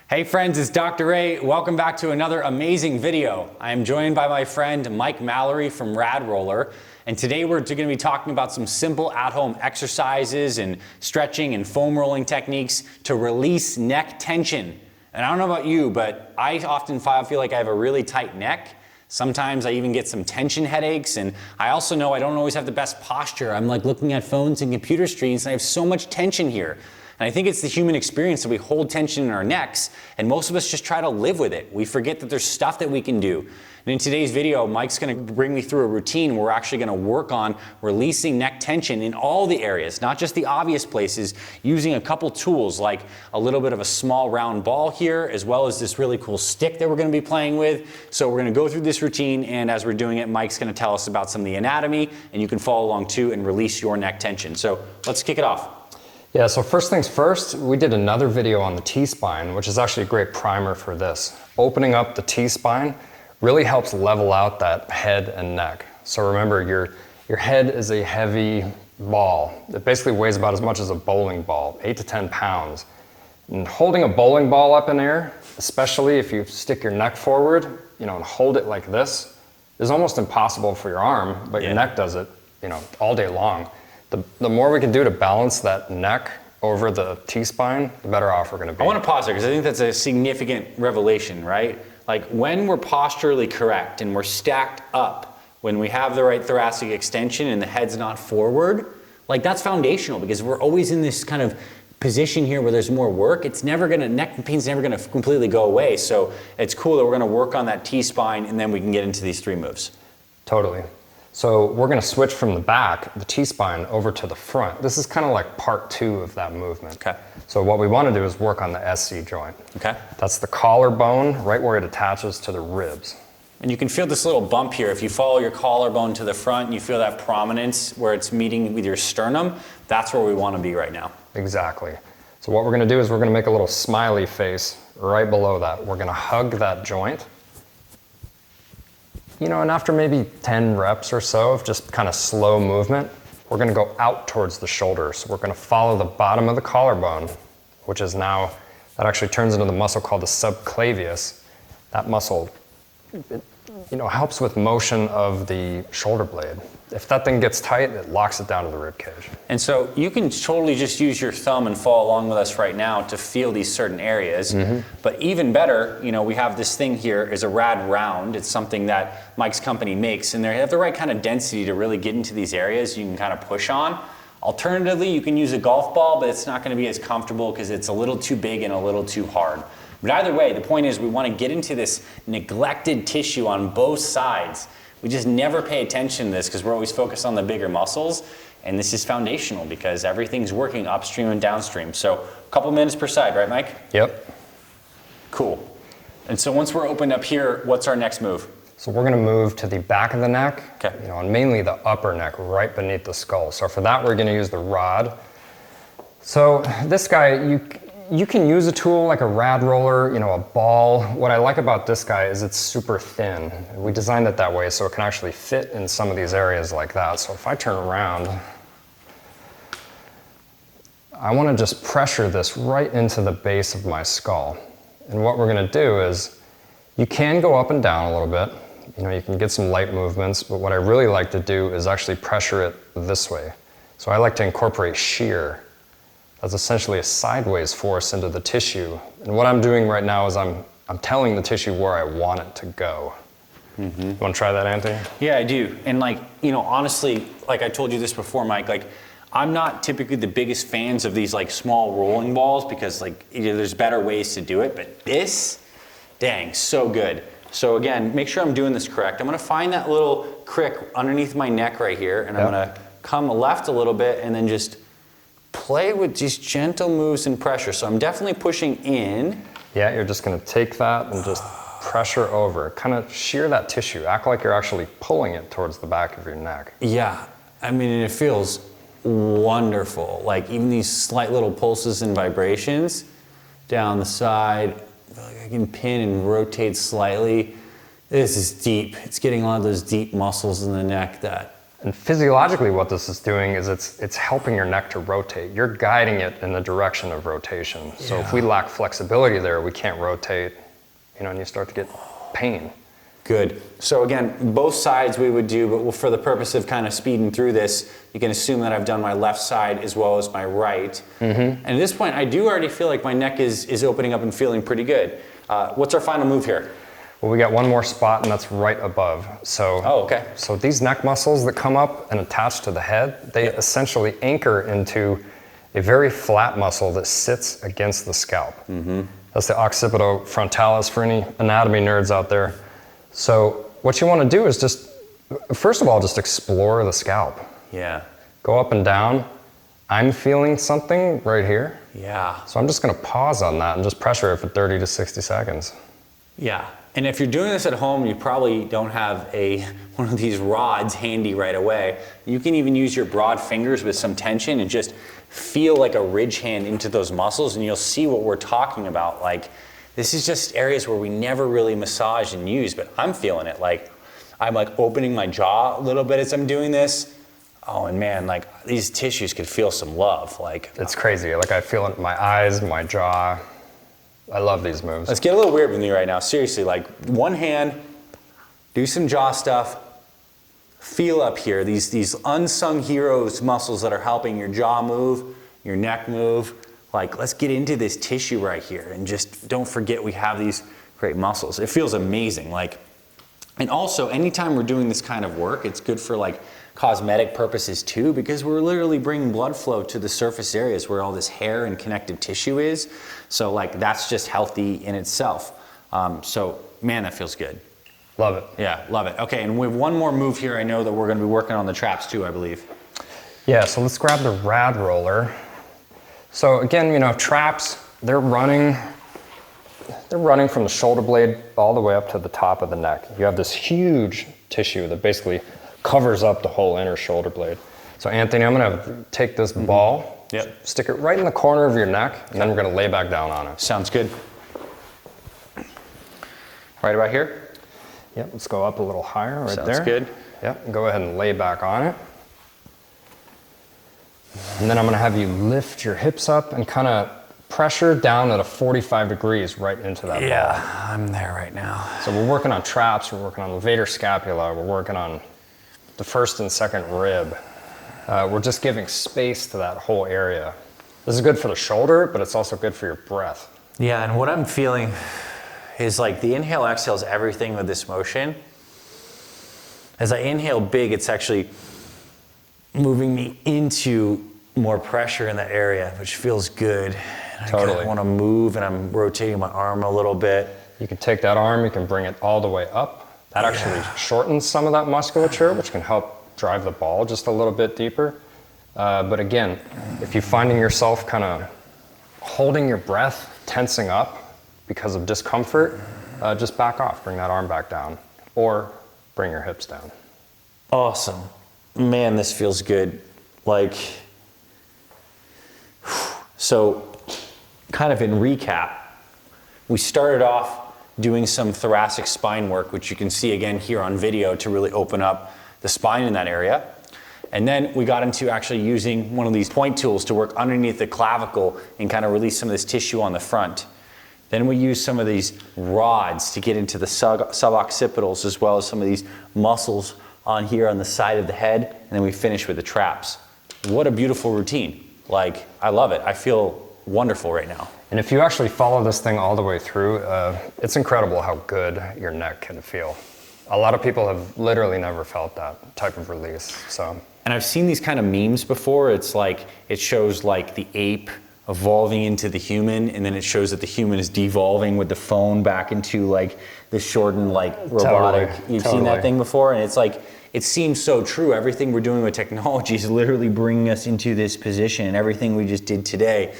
Hey friends, it's Dr. Ray. Welcome back to another amazing video. I am joined by my friend Mike Mallory from RAD Roller, and today we're going to be talking about some simple at-home exercises and stretching and foam rolling techniques to release neck tension. And I don't know about you, but I often feel like I have a really tight neck. Sometimes I even get some tension headaches, and I also know I don't always have the best posture. I'm like looking at phones and computer screens and I have so much tension here. And I think it's the human experience that we hold tension in our necks, and most of us just try to live with it. We forget that there's stuff that we can do. And in today's video, Mike's gonna bring me through a routine where we're actually gonna work on releasing neck tension in all the areas, not just the obvious places, using a couple tools like a little bit of a small round ball here, as well as this really cool stick that we're gonna be playing with. So we're gonna go through this routine, and as we're doing it, Mike's gonna tell us about some of the anatomy, and you can follow along too and release your neck tension. So let's kick it off. Yeah, so first things first, we did another video on the T-spine, which is actually a great primer for this. Opening up the T-spine really helps level out that head and neck. So remember, your head is a heavy ball. It basically weighs about as much as a bowling ball, 8 to 10 pounds. And holding a bowling ball up in air, especially if you stick your neck forward, and hold it like this, is almost impossible for your arm, but your neck does it, all day long. The more we can do to balance that neck over the T-spine, the better off we're going to be. I want to pause there because I think that's a significant revelation, right? Like when we're posturally correct and we're stacked up, when we have the right thoracic extension and the head's not forward, like that's foundational, because we're always in this kind of position here where there's more work. Neck pain's never going to completely go away. So it's cool that we're going to work on that T-spine, and then we can get into these three moves. Totally. So we're going to switch from the back, the T-spine, over to the front. This is kind of like part 2 of that movement. Okay. So what we want to do is work on the SC joint. Okay. That's the collarbone, right where it attaches to the ribs. And you can feel this little bump here. If you follow your collarbone to the front and you feel that prominence where it's meeting with your sternum, that's where we want to be right now. Exactly. So what we're going to do is we're going to make a little smiley face right below that. We're going to hug that joint. And after maybe 10 reps or so of just kind of slow movement, we're going to go out towards the shoulder. So we're going to follow the bottom of the collarbone, which is now, that actually turns into the muscle called the subclavius. That muscle, helps with motion of the shoulder blade. If that thing gets tight, it locks it down to the rib cage. And so you can totally just use your thumb and follow along with us right now to feel these certain areas. But even better, we have this thing here is a RAD round. It's something that Mike's company makes, and they have the right kind of density to really get into these areas you can kind of push on. Alternatively, you can use a golf ball, but it's not going to be as comfortable because it's a little too big and a little too hard. But either way, the point is we want to get into this neglected tissue on both sides. We just never pay attention to this because we're always focused on the bigger muscles, and this is foundational because everything's working upstream and downstream. So a couple minutes per side, right, Mike? Yep. Cool. And so once we're opened up here, what's our next move? So we're going to move to the back of the neck, okay. And mainly the upper neck, right beneath the skull. So for that, we're going to use the rod. So this guy, you can use a tool like a RAD roller, a ball. What I like about this guy is it's super thin. We designed it that way so it can actually fit in some of these areas like that. So if I turn around, I want to just pressure this right into the base of my skull. And what we're going to do is, you can go up and down a little bit. You can get some light movements, but what I really like to do is actually pressure it this way. So I like to incorporate shear. That's essentially a sideways force into the tissue. And what I'm doing right now is I'm telling the tissue where I want it to go. You want to try that, Anthony? Yeah, I do. And honestly, like I told you this before, Mike, I'm not typically the biggest fans of these small rolling balls because there's better ways to do it, but this, dang, so good. So again, make sure I'm doing this correct. I'm going to find that little crick underneath my neck right here, and I'm going to come left a little bit and then just play with these gentle moves and pressure. So I'm definitely pushing in. Yeah, you're just going to take that and just pressure over. Kind of shear that tissue. Act like you're actually pulling it towards the back of your neck. Yeah, I mean, it feels wonderful. Even these slight little pulses and vibrations down the side. I feel like I can pin and rotate slightly. This is deep. It's getting a lot of those deep muscles in the neck that And physiologically what this is doing is it's helping your neck to rotate. You're guiding it in the direction of rotation. Yeah. So if we lack flexibility there, we can't rotate, and you start to get pain. Good. So again, both sides we would do, but for the purpose of kind of speeding through this, you can assume that I've done my left side as well as my right. And at this point, I do already feel like my neck is opening up and feeling pretty good. What's our final move here? Well, we got one more spot, and that's right above. So, okay. So these neck muscles that come up and attach to the head, they essentially anchor into a very flat muscle that sits against the scalp. That's the occipitofrontalis for any anatomy nerds out there. So what you want to do is just, first of all, just explore the scalp. Yeah. Go up and down. I'm feeling something right here. Yeah. So I'm just going to pause on that and just pressure it for 30 to 60 seconds. Yeah. And if you're doing this at home, you probably don't have one of these rods handy right away. You can even use your broad fingers with some tension and just feel like a ridge hand into those muscles, and you'll see what we're talking about. Like, this is just areas where we never really massage and use, but I'm feeling it. Like, I'm like opening my jaw a little bit as I'm doing this. Oh, and man, like these tissues could feel some love. Like, it's crazy. Like, I feel it in my eyes, my jaw. I love these moves. Let's get a little weird with me right now. Seriously, like one hand, do some jaw stuff. Feel up here, these unsung heroes muscles that are helping your jaw move, your neck move. Like, let's get into this tissue right here, and just don't forget we have these great muscles. It feels amazing. Like, and also anytime we're doing this kind of work, it's good for like cosmetic purposes too, because we're literally bringing blood flow to the surface areas where all this hair and connective tissue is. So like, that's just healthy in itself. So man, that feels good. Love it. Yeah, love it. Okay, and we have one more move here. I know that we're gonna be working on the traps too, I believe. Yeah, so let's grab the RAD Roller. So again, traps, they're running from the shoulder blade all the way up to the top of the neck. You have this huge tissue that basically covers up the whole inner shoulder blade. So Anthony, I'm gonna take this ball, stick it right in the corner of your neck, and then we're gonna lay back down on it. Sounds good. Right about here? Yep, let's go up a little higher right there. Sounds good. Yep, go ahead and lay back on it. And then I'm gonna have you lift your hips up and kind of pressure down at a 45 degrees right into that ball. Yeah, I'm there right now. So we're working on traps, we're working on levator scapula, we're working on the first and second rib. We're just giving space to that whole area. This is good for the shoulder, but it's also good for your breath. Yeah, and what I'm feeling is like the inhale exhale is everything with this motion. As I inhale big, it's actually moving me into more pressure in that area, which feels good. And Totally. I want to move, and I'm rotating my arm a little bit. You can take that arm, you can bring it all the way up. That actually shortens some of that musculature, which can help drive the ball just a little bit deeper. But again, if you're finding yourself kind of holding your breath, tensing up because of discomfort, just back off, bring that arm back down, or bring your hips down. Awesome. Man, this feels good. Like, so kind of in recap, we started off doing some thoracic spine work, which you can see again here on video to really open up the spine in that area. And then we got into actually using one of these point tools to work underneath the clavicle and kind of release some of this tissue on the front. Then we used some of these rods to get into the suboccipitals, as well as some of these muscles on here on the side of the head. And then we finish with the traps. What a beautiful routine. Like, I love it. I feel wonderful right now. And if you actually follow this thing all the way through, it's incredible how good your neck can feel. A lot of people have literally never felt that type of release. So. And I've seen these kind of memes before. It's like, it shows like the ape evolving into the human, and then it shows that the human is devolving with the phone back into like the shortened like robotic. You've seen that thing before? And it's like, it seems so true. Everything we're doing with technology is literally bringing us into this position, and everything we just did today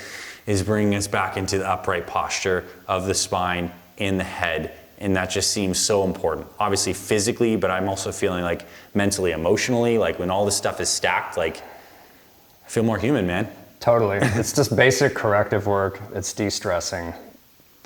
is bringing us back into the upright posture of the spine in the head. And that just seems so important. Obviously physically, but I'm also feeling like mentally, emotionally, like when all this stuff is stacked, like I feel more human, man. Totally. It's just basic corrective work. It's de-stressing.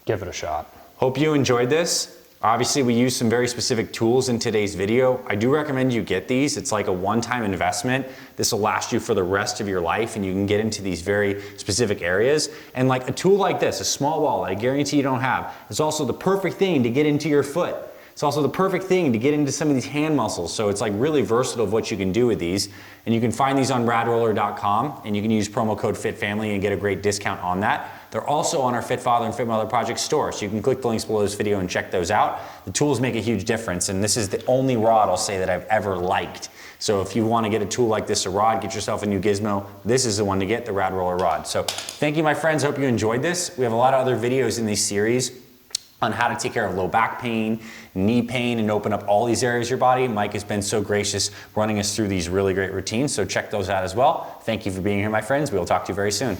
Give it a shot. Hope you enjoyed this. Obviously, we use some very specific tools in today's video. I do recommend you get these. It's like a one-time investment. This will last you for the rest of your life, and you can get into these very specific areas. And like a tool like this, a small ball, I guarantee you don't have, it's also the perfect thing to get into your foot. It's also the perfect thing to get into some of these hand muscles. So it's like really versatile of what you can do with these. And you can find these on radroller.com, and you can use promo code FITFAMILY and get a great discount on that. They're also on our Fit Father and Fit Mother Project store, so you can click the links below this video and check those out. The tools make a huge difference, and this is the only rod I'll say that I've ever liked. So if you want to get a tool like this, a rod, get yourself a new gizmo, this is the one to get, the RAD Roller rod. So thank you, my friends. Hope you enjoyed this. We have a lot of other videos in this series on how to take care of low back pain, knee pain, and open up all these areas of your body. Mike has been so gracious running us through these really great routines, so check those out as well. Thank you for being here, my friends. We will talk to you very soon.